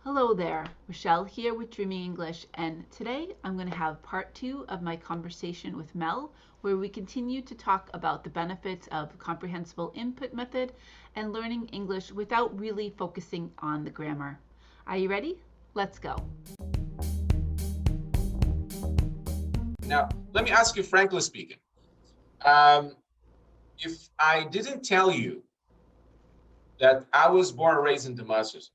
Hello there, Rochelle here with Dreaming English, and today I'm going to have part 2 of my conversation with Mel, where we continue to talk about the benefits of comprehensible input method and learning English without really focusing on the grammar. Are you ready? Let's go. Now, let me ask you, frankly speaking, if I didn't tell you that I was born and raised in Damascus,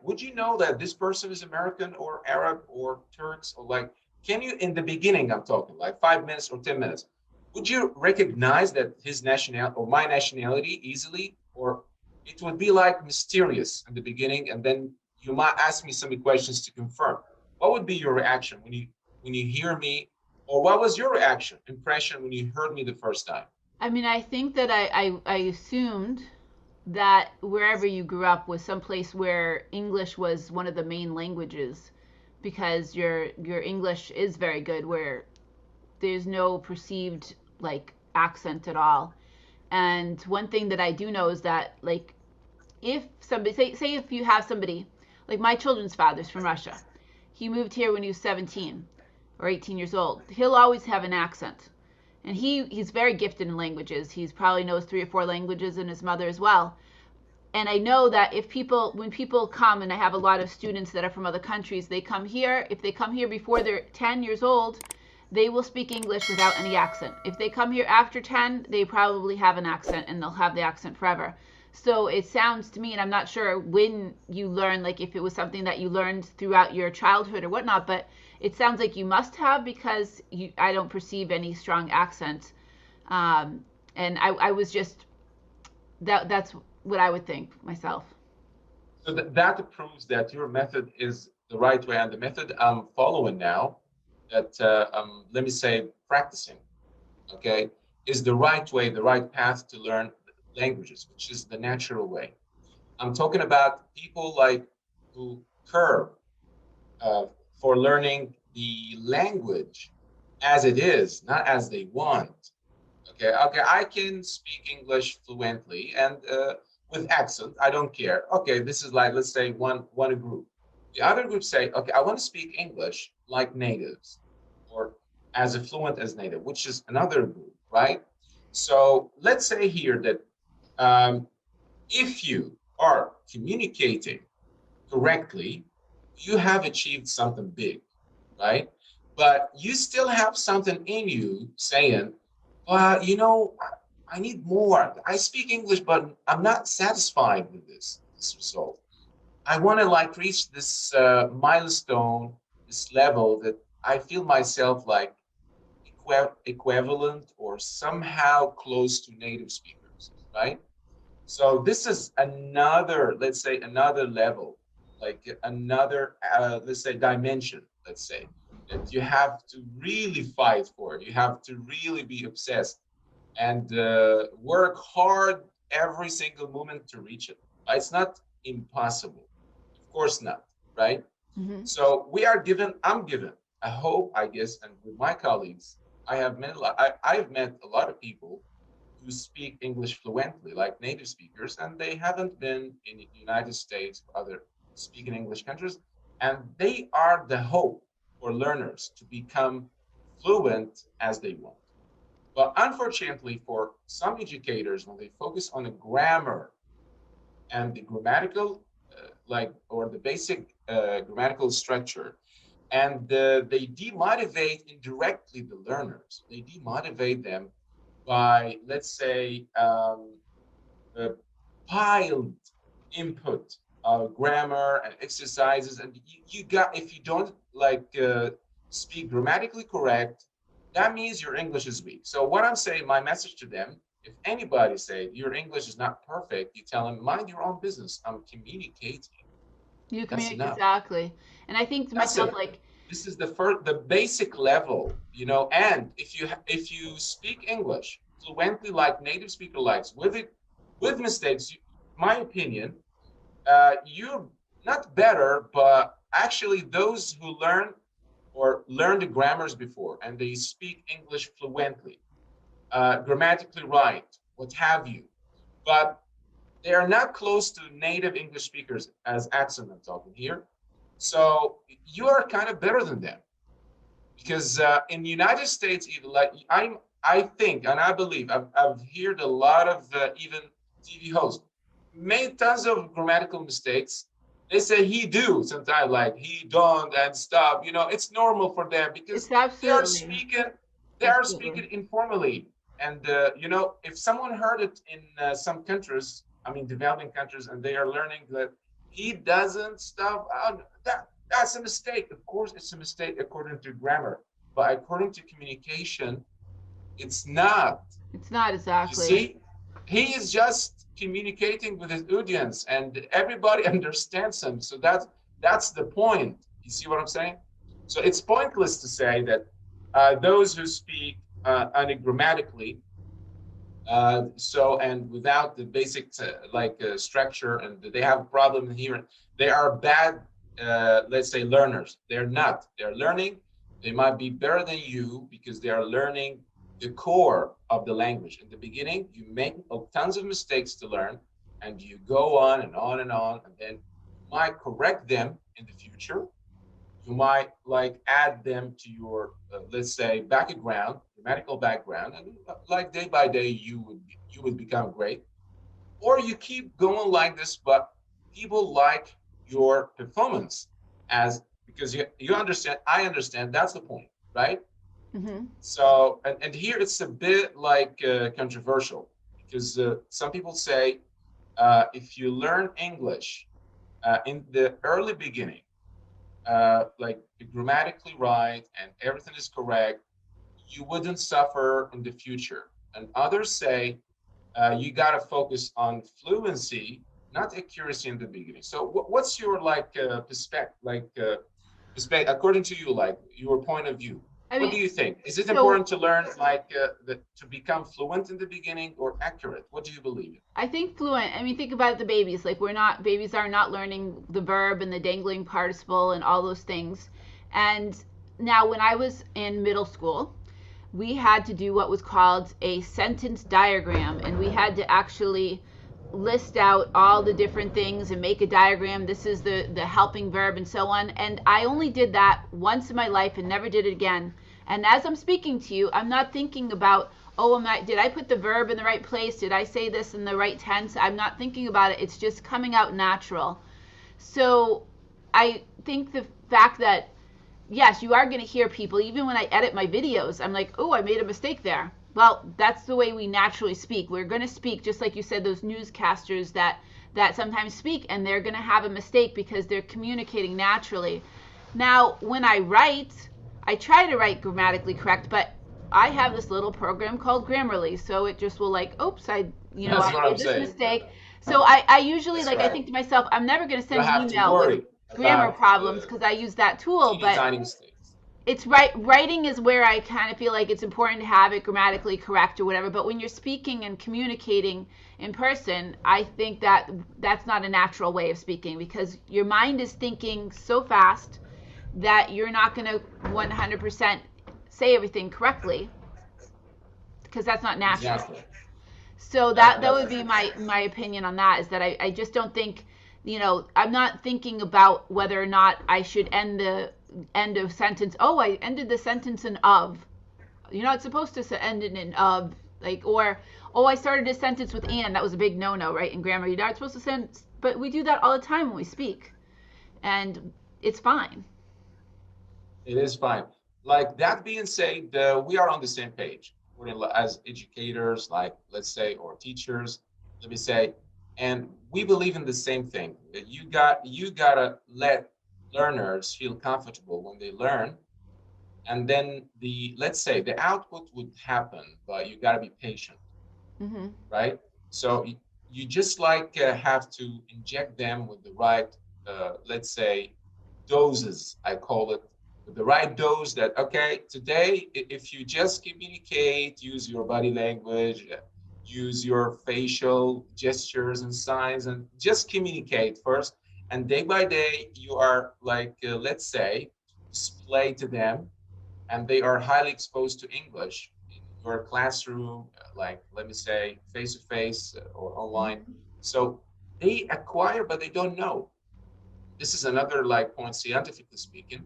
would you know that this person is American or Arab or Turks or can you, in the beginning, I'm talking like 5 minutes or 10 minutes, would you recognize that his nationality or my nationality easily, or it would be like mysterious in the beginning, and then you might ask me some questions to confirm? What would be your reaction when you hear me, or what was your impression when you heard me the first time? I think that I assumed that wherever you grew up was someplace where English was one of the main languages because your English is very good where there's no perceived accent at all. And one thing that I do know is that if somebody say if you have somebody like my children's father's from Russia. He moved here when he was 17 or 18 years old. He'll always have an accent. And he's very gifted in languages. He's probably knows 3 or 4 languages, and his mother as well. And I know that when people come, and I have a lot of students that are from other countries, they come here. If they come here before they're 10 years old, they will speak English without any accent. If they come here after 10, they probably have an accent, and they'll have the accent forever. So it sounds to me, and I'm not sure when you learn, if it was something that you learned throughout your childhood or whatnot, but it sounds like you must have, because I don't perceive any strong accent. And I was just, that's what I would think myself. So that proves that your method is the right way, and the method I'm following now, that let me say practicing, okay, is the right way, the right path to learn languages, which is the natural way. I'm talking about people who curve for learning the language as it is, not as they want. Okay, I can speak English fluently and with accent, I don't care. Okay, this is let's say one group. The other group say, okay, I want to speak English like natives or as fluent as native, which is another group, right? So let's say here that if you are communicating correctly, you have achieved something big, right? But you still have something in you saying, well, I need more. I speak English, but I'm not satisfied with this result. I want to reach this milestone, this level that I feel myself equivalent or somehow close to native speakers, right? So this is another, let's say, another level, another, let's say, dimension, let's say, that you have to really fight for. You have to really be obsessed and work hard every single moment to reach it. It's not impossible. Of course not, right? Mm-hmm. So I'm given, I hope, I guess, and with my colleagues, I've met a lot of people who speak English fluently, like native speakers, and they haven't been in the United States or other speaking English countries, and they are the hope for learners to become fluent as they want. But unfortunately, for some educators, when they focus on the grammar and the grammatical, or the basic grammatical structure, and they demotivate indirectly the learners. They demotivate them by, let's say, piled input of grammar and exercises, and if you don't speak grammatically correct, that means your English is weak. So what I'm saying, my message to them, if anybody say your English is not perfect, you tell them, mind your own business. I'm communicating. You That's communicate enough. exactly. And I think to That's myself, it. This is the basic level, and if you speak English fluently like native speaker likes, with mistakes, my opinion, you're not better, but actually those who learn the grammars before and they speak English fluently, grammatically right, what have you. But They are not close to native English speakers as accent I'm talking here. So you are kind of better than them because in the United States, even like I think and I believe I've heard a lot of even TV hosts made tons of grammatical mistakes. They say he do sometimes like he don't and stuff. You know, it's normal for them because It's absolutely, they are absolutely. speaking informally. And you know, if someone heard it in some countries, I mean developing countries, and they are learning that he doesn't stuff out, that's a mistake. Of course, it's a mistake according to grammar, but according to communication, it's not. It's not You exactly. see, he is just communicating with his audience, and everybody understands him. So that's the point. You see what I'm saying? So it's pointless to say that those who speak ungrammatically, so and without the basic structure, and they have a problem here, they are bad, let's say, learners. They're not. They're learning. They might be better than you because they are learning the core of the language. In the beginning, you make tons of mistakes to learn, and you go on and on and on, and then you might correct them in the future. You might like add them to your let's say background, grammatical background, and like day by day you would become great. Or you keep going like this, but people like your performance as because you understand, I understand, that's the point, right? Hmm. So and here it's a bit like controversial because some people say if you learn English in the early beginning, like grammatically right and everything is correct, you wouldn't suffer in the future. And others say you got to focus on fluency, not accuracy in the beginning. So what's your like perspective, according to you, like your point of view? I What mean, do you think? Is it so important to learn to become fluent in the beginning or accurate? What do you believe in? I think fluent. I mean, think about the babies. Like we're not babies are not learning the verb and the dangling participle and all those things. And now, when I was in middle school, we had to do what was called a sentence diagram, and we had to actually list out all the different things and make a diagram. This is the helping verb and so on. And I only did that once in my life and never did it again. And as I'm speaking to you, I'm not thinking about, oh, did I put the verb in the right place? Did I say this in the right tense? I'm not thinking about it. It's just coming out natural. So I think the fact that, yes, you are going to hear people, even when I edit my videos, I'm like, oh, I made a mistake there. Well, that's the way we naturally speak. We're going to speak just like you said, those newscasters that sometimes speak, and they're going to have a mistake because they're communicating naturally. Now, when I write, I try to write grammatically correct, but I have this little program called Grammarly, so it just will like, oops, That's I what I'm made this saying. mistake. So I usually That's like, I right. think to myself, I'm never going to You send don't an have to email with worry grammar about problems because I use that tool, teeny but tiny mistakes. it's writing is where I kind of feel like it's important to have it grammatically correct or whatever. But when you're speaking and communicating in person, I think that that's not a natural way of speaking because your mind is thinking so fast that you're not going to 100% say everything correctly because that's not natural. Exactly. So that That's would be my opinion on that, is that I just don't think, I'm not thinking about whether or not I should end of sentence. Oh, I ended the sentence in of. You're not supposed to end it in of, like, or oh, I started a sentence with and. That was a big no-no, right, in grammar. You're not supposed to send, but we do that all the time when we speak, and it's fine. it is fine. Like that being said, we are on the same page. As educators, like let's say, or teachers, let me say, and we believe in the same thing. That you gotta let learners feel comfortable when they learn, and then the let's say the output would happen, but you gotta be patient, Hmm. right? So you just like have to inject them with the right, let's say, doses, I call it, with the right dose that, okay, today, if you just communicate, use your body language, use your facial gestures and signs, and just communicate first. And day by day, you are like, let's say, display to them and they are highly exposed to English in your classroom, like let me say face to face or online. Hmm. So they acquire, but they don't know. This is another like point, scientifically speaking.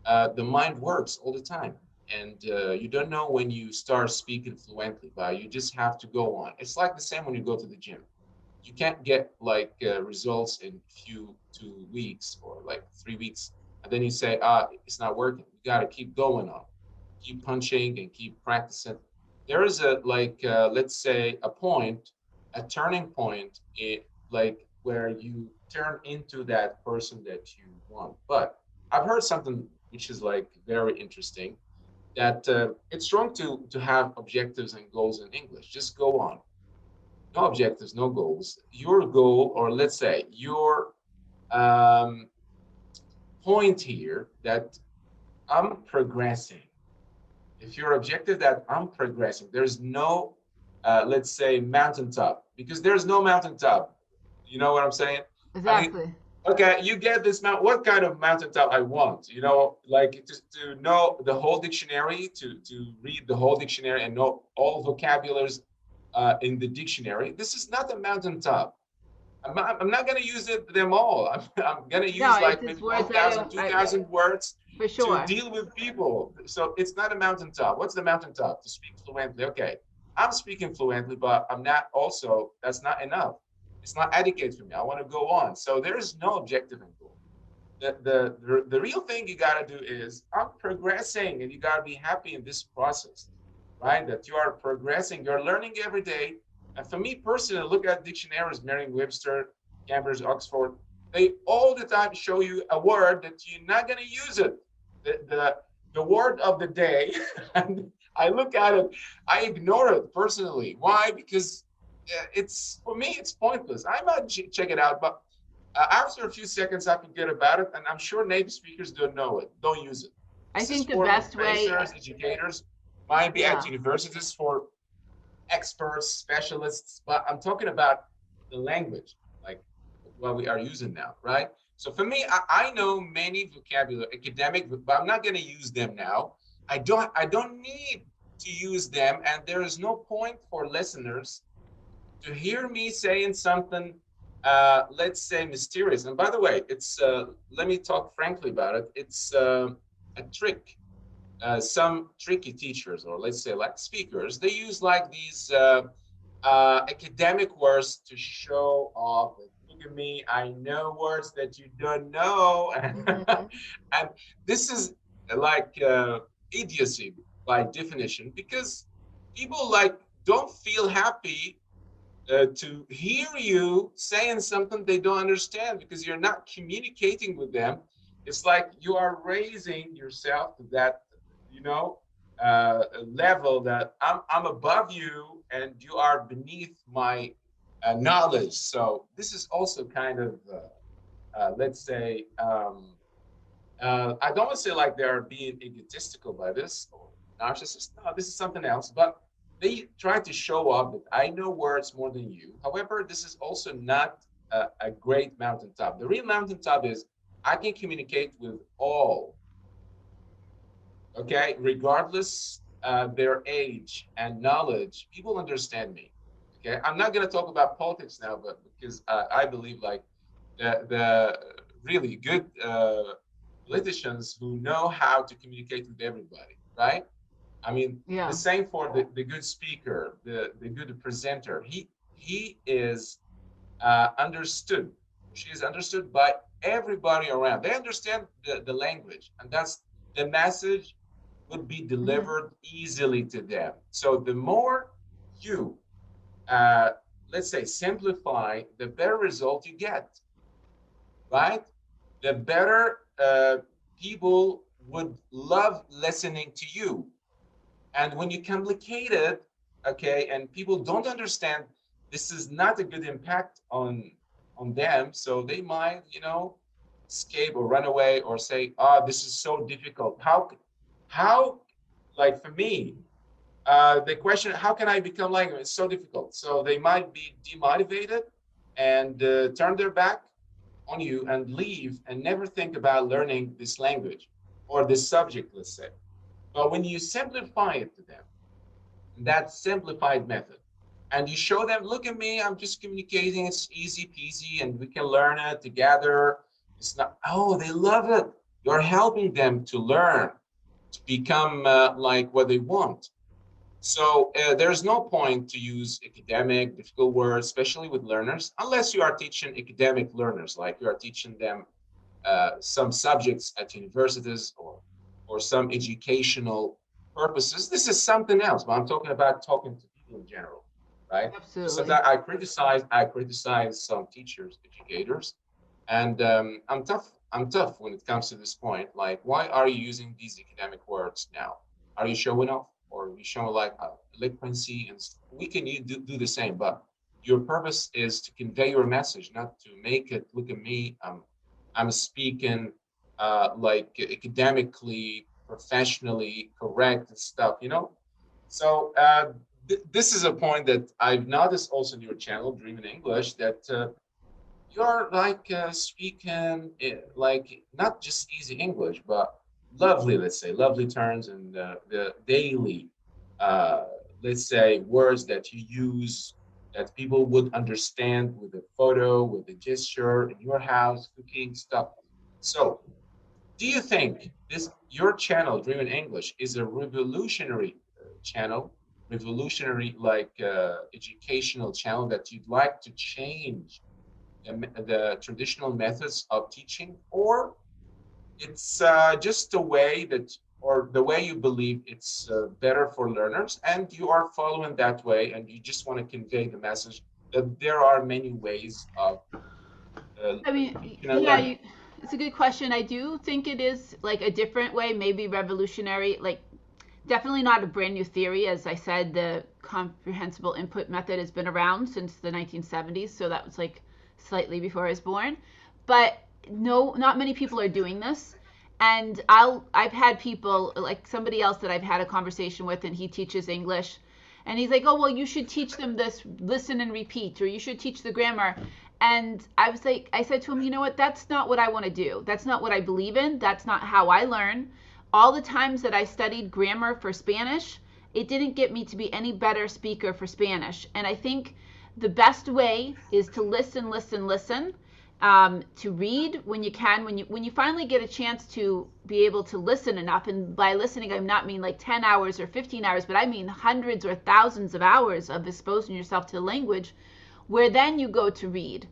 The mind works all the time. And you don't know when you start speaking fluently, but you just have to go on. It's like the same when you go to the gym. You can't get like results in few 2 weeks or like 3 weeks. And then you say, it's not working. You got to keep going on, keep punching and keep practicing. There is a like, let's say a point, a turning point, like where you turn into that person that you want. But I've heard something which is like very interesting, that it's wrong to have objectives and goals in English. Just go on. No objectives, no goals. Your goal, or let's say your um, point here, that I'm progressing. If your objective that I'm progressing, there's no, let's say, mountaintop, because there's no mountaintop. You know what I'm saying? I mean, Exactly. okay, you get this mount. What kind of mountaintop I want? You know, like to know the whole dictionary, to read the whole dictionary and know all vocabularies in the dictionary. This is not a mountaintop. I'm not going to use them all. I'm going to No, use it's like just maybe words 1,000, 2,000 words for to sure. deal with people. So it's not a mountaintop. What's the mountaintop? To speak fluently. Okay, I'm speaking fluently, but I'm not also, that's not enough. It's not adequate for me. I want to go on. So there's no objective and goal. The real thing you got to do is I'm progressing, and you got to be happy in this process, right? That you are progressing, you're learning every day. And for me personally, look at dictionaries, Merriam-Webster, Cambridge, Oxford. They all the time show you a word that you're not going to use it. The word of the day, and I look at it, I ignore it personally. Why? Because it's, for me, it's pointless. I might check it out, but after a few seconds, I forget about it. And I'm sure native speakers don't know it, don't use it. I This is think the for best way, professors, educators, might be at yeah, universities for experts, specialists, but I'm talking about the language, like what we are using now, right? So for me, I know many vocabulary, academic, but I'm not going to use them now. I don't need to use them, and there is no point for listeners to hear me saying something, let's say mysterious. And by the way, it's let me talk frankly about it. It's a trick. Some tricky teachers, or let's say like speakers, they use like these academic words to show off. Look at me, I know words that you don't know. hmm And this is like idiocy by definition, because people like don't feel happy to hear you saying something they don't understand, because you're not communicating with them. It's like you are raising yourself to that, you know, level that I'm above you and you are beneath my knowledge. So this is also kind of, let's say, I don't want to say like they're being egotistical by this or narcissist. No, this is something else. But they try to show off that I know words more than you. However, this is also not a great mountaintop. The real mountaintop is I can communicate with all, okay, regardless their age and knowledge. People understand me. Okay, I'm not going to talk about politics now, but because I believe like the really good politicians who know how to communicate with everybody, right? I mean, the yeah, same for the good speaker, the good presenter. He is understood. She is understood by everybody around. They understand the language, and that's the message would be hmm delivered easily to them. So the more you, uh, let's say, simplify, the better result you get, right? The better people would love listening to you. And when you complicate it, okay, and people don't understand, this is not a good impact on them. So they might, escape or run away or say, "Oh, this is so difficult. How, like for me, the question, how can I become language? It's so difficult." So they might be demotivated and turn their back on you and leave and never think about learning this language or this subject, let's say. But when you simplify it to them, that simplified method, and you show them, look at me, I'm just communicating, it's easy peasy, and we can learn it together. It's not, oh, they love it. You're helping them to learn, to become like what they want. So there's no point to use academic, difficult words, especially with learners, unless you are teaching academic learners, like you are teaching them some subjects at universities or some educational purposes. This is something else, but I'm talking about talking to people in general, right? So Absolutely. sometimes I criticize some teachers, educators, and I'm tough when it comes to this point. Like, why are you using these academic words now? Are you showing off, or are you showing like eloquency? And we can do the same, but your purpose is to convey your message, not to make it look at me. I'm speaking like academically, professionally correct and stuff, you know? So this is a point that I've noticed also in your channel, Dream in English, that you're like speaking like not just easy English, but lovely, let's say, lovely terms and the daily, uh, let's say, words that you use that people would understand with a photo, with a gesture in your house, cooking stuff. So, do you think this your channel, Dream in English, is a revolutionary channel, revolutionary like educational channel that you'd like to change the traditional methods of teaching, or it's just a way that, or the way you believe it's better for learners, and you are following that way, and you just want to convey the message that there are many ways of I mean, teaching and yeah, learning. it's a good question. I do think it is like a different way, maybe revolutionary, like definitely not a brand new theory. As I said, the comprehensible input method has been around since the 1970s, so that was like slightly before I was born. But no, not many people are doing this. And I've had people like somebody else that I've had a conversation with, and he teaches English, and he's like, "Oh, well, you should teach them this listen and repeat, or you should teach the grammar." And I was like, I said to him, "You know what? That's not what I want to do. That's not what I believe in. That's not how I learn. All the times that I studied grammar for Spanish, it didn't get me to be any better speaker for Spanish. And I think the best way is to listen, listen, listen, to read when you can, when you finally get a chance to be able to listen enough. And by listening, I not mean like 10 hours or 15 hours, but I mean hundreds or thousands of hours of exposing yourself to the language, where then you go to read.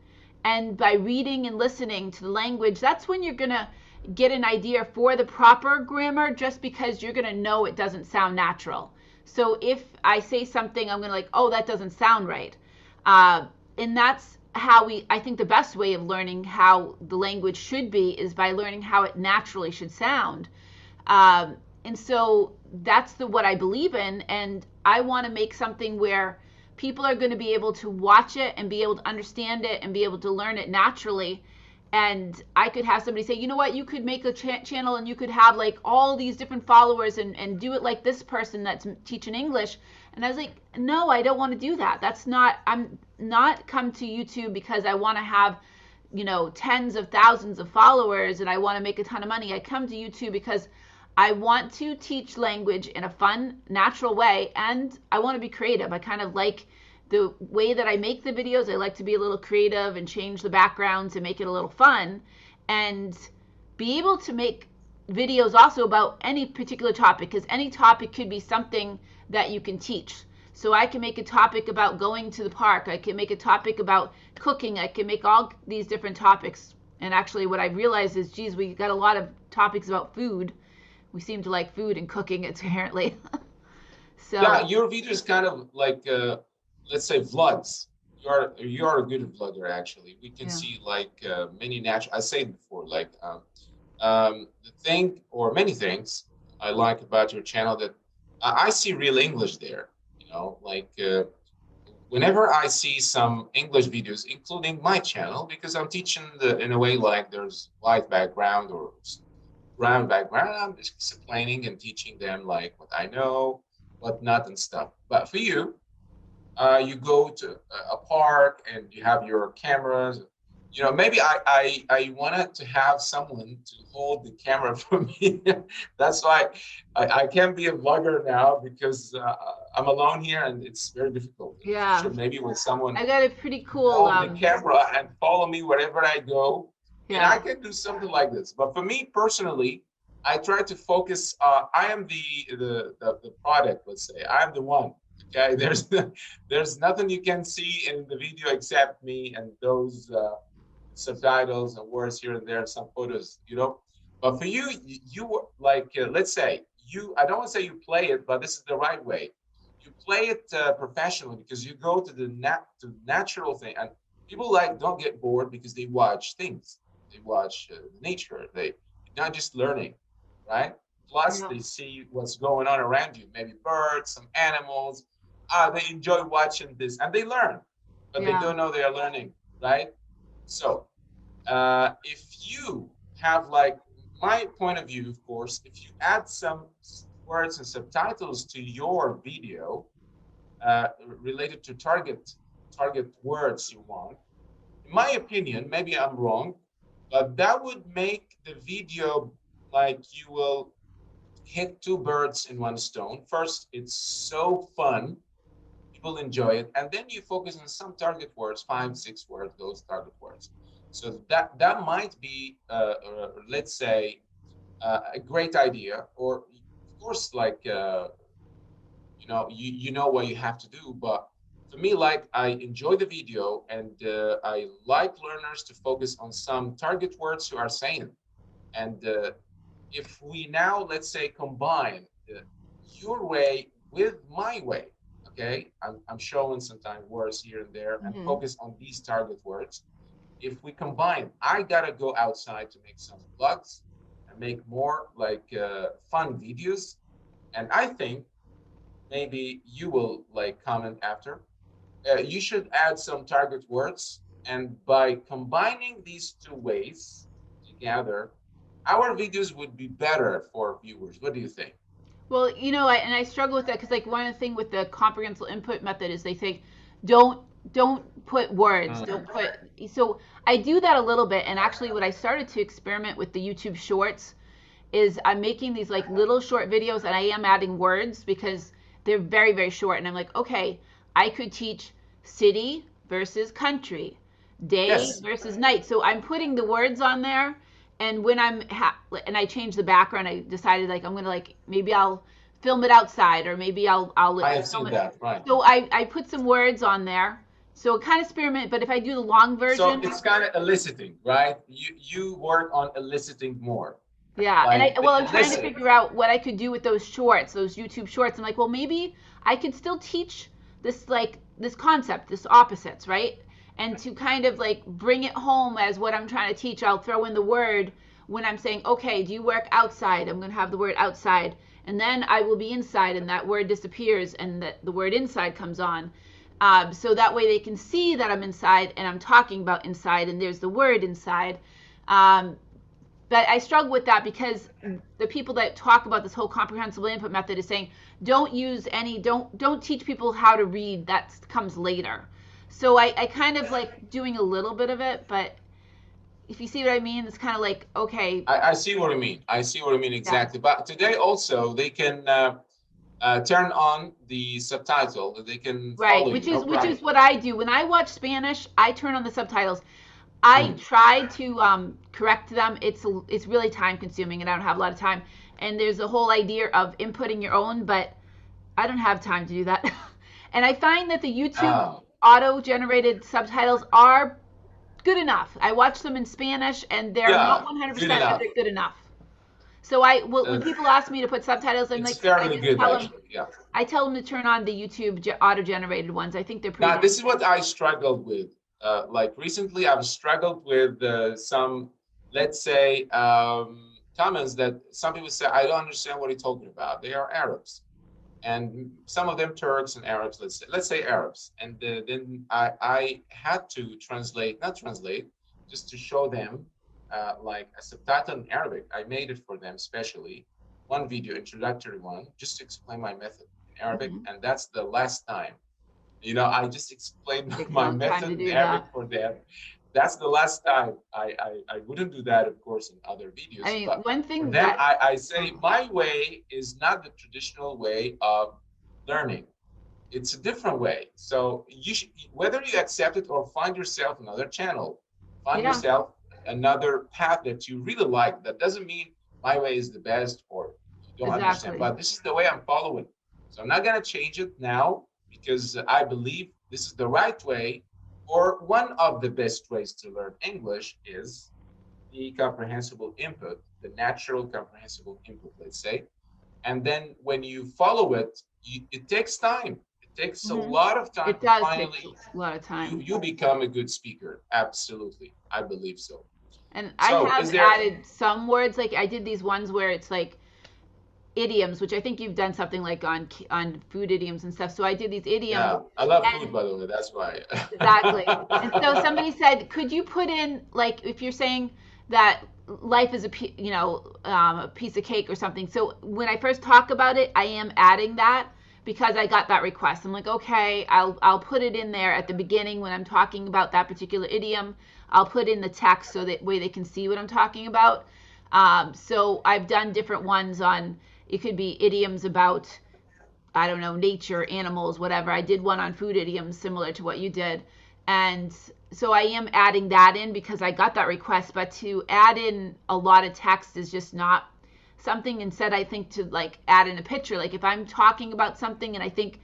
And by reading and listening to the language, that's when you're going to get an idea for the proper grammar, just because you're going to know it doesn't sound natural. So if I say something, I'm going to like, oh, that doesn't sound right. And that's how I think the best way of learning how the language should be is by learning how it naturally should sound. And so that's what I believe in. And I want to make something where people are going to be able to watch it and be able to understand it and be able to learn it naturally. And I could have somebody say, you know what, you could make a channel and you could have like all these different followers and do it like this person that's teaching English. And I was like, no, I don't want to do that. That's not, I'm not come to YouTube because I want to have, you know, tens of thousands of followers and I want to make a ton of money. I come to YouTube because I want to teach language in a fun, natural way, and I want to be creative. I kind of like the way that I make the videos. I like to be a little creative and change the backgrounds and make it a little fun, and be able to make videos also about any particular topic, because any topic could be something that you can teach. So I can make a topic about going to the park. I can make a topic about cooking. I can make all these different topics. And actually, what I realized is, geez, we got a lot of topics about food. We seem to like food and cooking, apparently. Yeah, So your video is kind of like let's say vlogs. You are a good vlogger actually. We can yeah, see like many natural. I said before, like the thing or many things I like about your channel that I see real English there. You know, like whenever I see some English videos, including my channel, because I'm teaching in a way like there's white background or brown background, I'm just explaining and teaching them like what I know, what not, and stuff. But for you, you go to a park and you have your cameras. maybe I wanted to have someone to hold the camera for me. That's why I can't be a vlogger now, because I'm alone here and it's very difficult. In the Yeah. future, maybe with someone I got a pretty cool, hold the camera and follow me wherever I go, and I yeah, can do something like this. But for me personally, I try to focus. I am the product. Let's say I am the one. Okay, there's nothing you can see in the video except me and those subtitles and words here and there, and some photos. But for you, you like let's say you. I don't want to say you play it, but this is the right way. You play it professionally, because you go to the natural thing, and people like don't get bored because they watch things. They watch nature. They not just learning, right? Plus, yeah, they see what's going on around you. Maybe birds, some animals. They enjoy watching this, and they learn, but they yeah. don't know they are learning, right? So, if you have, like, my point of view, of course, if you add some words and subtitles to your video related to target words you want, in my opinion, maybe I'm wrong, but that would make the video, like, you will hit two birds in one stone. First, it's so fun, people enjoy it, and then you focus on some target words, 5, 6 words, those target words. So that might be, let's say, a great idea. Or, of course, like, you know what you have to do. But for me, like, I enjoy the video, and I like learners to focus on some target words you are saying. And if we now, let's say, combine your way with my way, okay, I'm showing sometimes words here and there and Hmm. focus on these target words. If we combine, I gotta go outside to make some vlogs and make more, like, fun videos. And I think maybe you will, like, comment after. You should add some target words, and by combining these two ways together, our videos would be better for viewers. What do you think? Well, I struggle with that because, like, one of the thing with the comprehensible input method is they say, don't don't put words, don't put. So I do that a little bit, and actually, what I started to experiment with the YouTube Shorts is I'm making these like little short videos, and I am adding words because they're very very short, and I'm like, okay, I could teach city versus country, day Yes, versus night. So I'm putting the words on there, and when and I changed the background, I decided, like, I'm gonna, like, maybe I'll film it outside, or maybe I'll I have film seen it. that, right. So I put some words on there. So kind of experiment, but if I do the long So version, it's kind of eliciting, right? You work on eliciting more, yeah, and like the I'm trying to elicit. figure out what I could do with those shorts, those YouTube shorts. I'm like, well, maybe I could still teach this, like, this concept, this opposites, right? And to kind of like bring it home as what I'm trying to teach, I'll throw in the word when I'm saying, okay, do you work outside? I'm going to have the word outside, and then I will be inside, and that word disappears, and the word inside comes on. So that way they can see that I'm inside and I'm talking about inside, and there's the word inside. Um, but I struggle with that because the people that talk about this whole comprehensible input method is saying, don't teach people how to read, that comes later. So I kind of like doing a little bit of it, but if you see what I mean, it's kind of like, okay, I see what you mean. I see what you mean yeah, exactly. But today also they can turn on the subtitle. They can right, follow you, no which problem. is what I do when I watch Spanish. I turn on the subtitles. I Mm. tried to correct them. It's really time consuming, and I don't have a lot of time. And there's a whole idea of inputting your own, but I don't have time to do that. And I find that the YouTube Ah, auto generated subtitles are good enough. I watch them in Spanish, and they're not yeah, good 100%, but enough. they're good enough. So when Uh, people ask me to put subtitles, it's fairly good, actually. Yeah. I tell them to turn on the YouTube auto generated ones. I think they're pretty Now, good. this is what I struggled with. Like, recently, I've struggled with some, let's say, comments that some people say, I don't understand what you're talking about. They are Arabs, and some of them Turks and Arabs. Let's say Arabs, and then I had to translate, not translate, just to show them, like, a subtitle in Arabic. I made it for them specially, one video, introductory one, just to explain my method in Arabic, Hmm. and that's the last time. I just explained Takes a my long time method to in do Arabic that. for them. that's the last time. I wouldn't do that, of course, in other videos. I mean, But one thing then that I say my way is not the traditional way of learning. It's a different way. So you should, whether you accept it or find yourself another channel, find yeah, yourself another path that you really like. That doesn't mean my way is the best or you don't understand, exactly. but this is the way I'm following. So I'm not going to change it now because I believe this is the right way, or one of the best ways to learn English is the comprehensible input, the natural comprehensible input, let's say. And then when you follow it, it takes time. It takes a Hmm. lot of time It to does take finally a lot of time. you become a good speaker. Absolutely, I believe so. And I So have is there? added some words, like I did these ones where it's like idioms, which I think you've done something like on food idioms and stuff. So I did these idioms, Yeah, I love food, and by the way. That's why. exactly. And so somebody said, could you put in, like, if you're saying that life is a piece of cake or something. So when I first talk about it, I am adding that because I got that request. I'm like, okay, I'll put it in there at the beginning when I'm talking about that particular idiom. I'll put in the text so that way they can see what I'm talking about. So I've done different ones on. It could be idioms about, I don't know, nature, animals, whatever. I did one on food idioms similar to what you did. And so I am adding that in because I got that request, but to add in a lot of text is just not something. Instead, I think to like add in a picture. Like if I'm talking about something and I think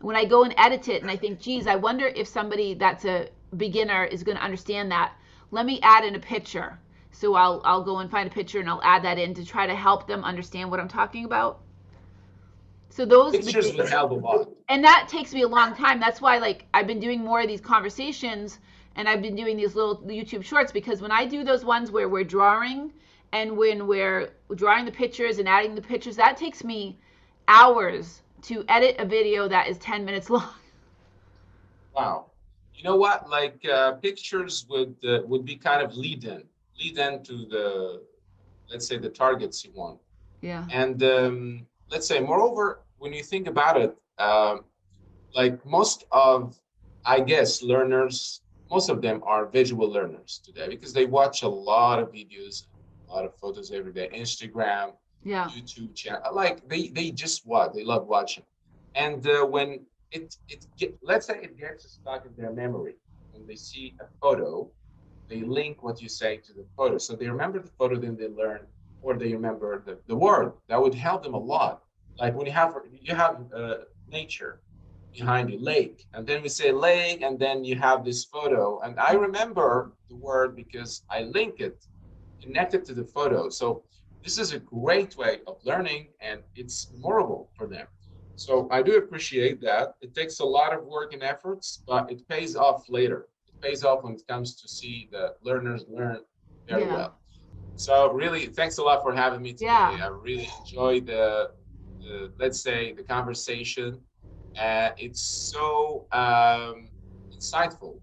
when I go and edit it and I think, geez, I wonder if somebody that's a beginner is going to understand that. Let me add in a picture. So I'll go and find a picture and I'll add that in to try to help them understand what I'm talking about. So those, Pictures would help a lot. and that takes me a long time. That's why, like, I've been doing more of these conversations and I've been doing these little YouTube shorts because when I do those ones where we're drawing and when we're drawing the pictures and adding the pictures, that takes me hours to edit a video that is 10 minutes long. Wow. You know what? Like pictures would be kind of lead in to the, let's say, the targets you want. Yeah. And let's say, moreover, when you think about it, like most of, I guess, learners, most of them are visual learners today because they watch a lot of videos, a lot of photos every day, Instagram, Yeah. YouTube channel. Like they just they love watching. And when let's say it gets stuck in their memory, when they see a photo, they link what you say to the photo. So they remember the photo, then they learn, or they remember the word. That would help them a lot. Like when you have nature behind you, lake, and then we say lake, and then you have this photo, and I remember the word because I link it, connected to the photo. So this is a great way of learning, and it's memorable for them. So I do appreciate that. It takes a lot of work and efforts, but it pays off later. It pays off when it comes to see the learners learn very Yeah. well. So really, thanks a lot for having me today. Yeah. I really enjoyed the let's say the conversation. It's so insightful.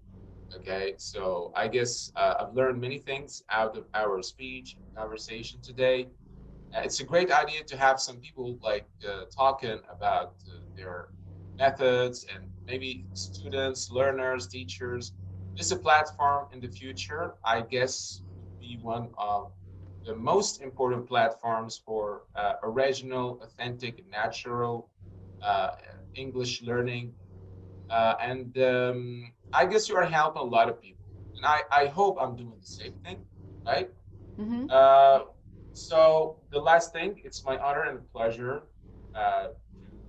Okay, so I guess I've learned many things out of our speech conversation today. It's a great idea to have some people like talking about their methods and maybe students, learners, teachers. This is a platform in the future, I guess, would be one of the most important platforms for original, authentic, natural uh, English learning. And I guess you are helping a lot of people. And I hope I'm doing the same thing, right? Mhm. Uh, so the last thing, it's my honor and pleasure to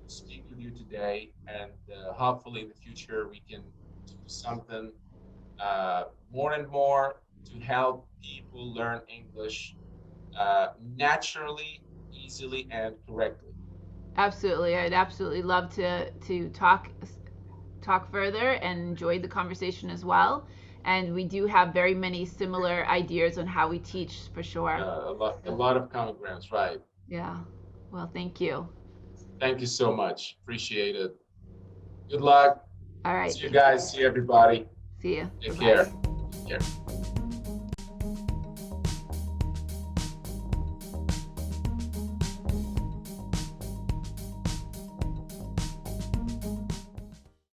speak with you today, and hopefully in the future we can do something more and more to help people learn English naturally, easily, and correctly. Absolutely. I'd absolutely love to talk further and enjoyed the conversation as well. And we do have very many similar ideas on how we teach for sure. A So, lot of common grounds, right? yeah. Well, thank you. Thank you so much. Appreciate it. Good luck. All right. See you Thank you. guys. See everybody. See you. Take Bye-bye. care. Take care.